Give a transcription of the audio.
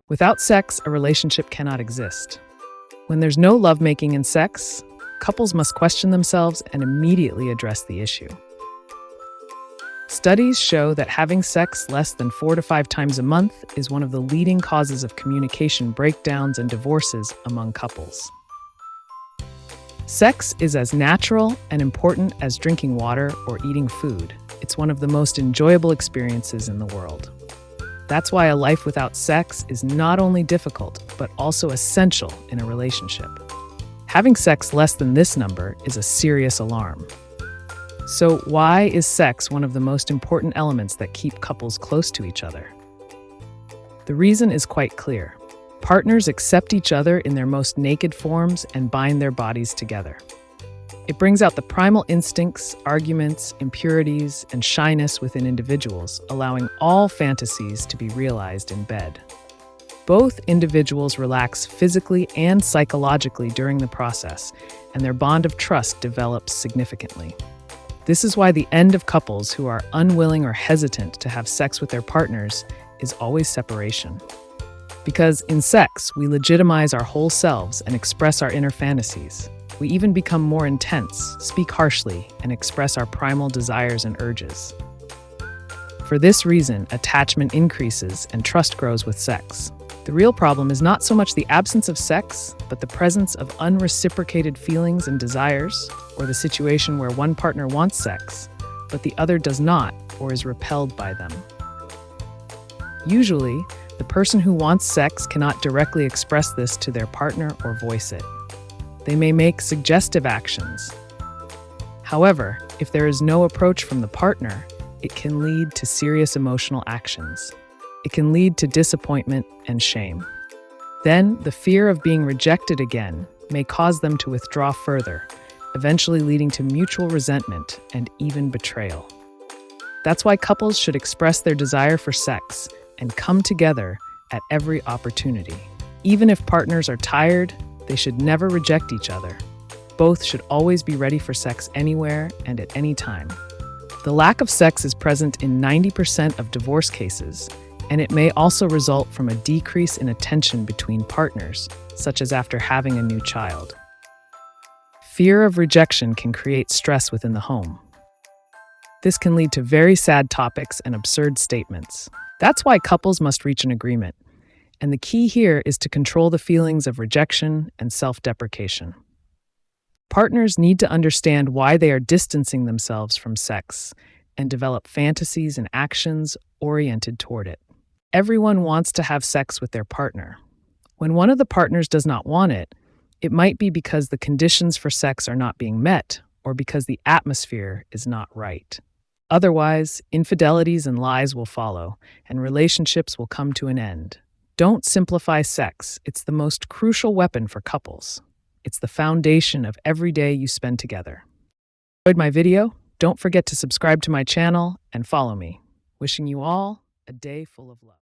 Without sex, a relationship cannot exist. When there's no lovemaking and sex, couples must question themselves and immediately address the issue. Studies show that having sex less than 4 to 5 times a month is one of the leading causes of communication breakdowns and divorces among couples. Sex is as natural and important as drinking water or eating food. It's one of the most enjoyable experiences in the world. That's why a life without sex is not only difficult, but also essential in a relationship. Having sex less than this number is a serious alarm. So why is sex one of the most important elements that keep couples close to each other? The reason is quite clear. Partners accept each other in their most naked forms and bind their bodies together. It brings out the primal instincts, arguments, impurities, and shyness within individuals, allowing all fantasies to be realized in bed. Both individuals relax physically and psychologically during the process, and their bond of trust develops significantly. This is why the end of couples who are unwilling or hesitant to have sex with their partners is always separation. Because in sex, we legitimize our whole selves and express our inner fantasies. We even become more intense, speak harshly, and express our primal desires and urges. For this reason, attachment increases and trust grows with sex. The real problem is not so much the absence of sex, but the presence of unreciprocated feelings and desires, or the situation where one partner wants sex, but the other does not or is repelled by them. Usually, the person who wants sex cannot directly express this to their partner or voice it. They may make suggestive actions. However, if there is no approach from the partner, it can lead to serious emotional actions. It can lead to disappointment and shame. Then, the fear of being rejected again may cause them to withdraw further, eventually leading to mutual resentment and even betrayal. That's why couples should express their desire for sex and come together at every opportunity. Even if partners are tired, they should never reject each other. Both should always be ready for sex anywhere and at any time. The lack of sex is present in 90% of divorce cases, and it may also result from a decrease in attention between partners, such as after having a new child. Fear of rejection can create stress within the home. This can lead to very sad topics and absurd statements. That's why couples must reach an agreement. And the key here is to control the feelings of rejection and self-deprecation. Partners need to understand why they are distancing themselves from sex and develop fantasies and actions oriented toward it. Everyone wants to have sex with their partner. When one of the partners does not want it, it might be because the conditions for sex are not being met or because the atmosphere is not right. Otherwise, infidelities and lies will follow, and relationships will come to an end. Don't simplify sex. It's the most crucial weapon for couples. It's the foundation of every day you spend together. Enjoyed my video? Don't forget to subscribe to my channel and follow me. Wishing you all a day full of love.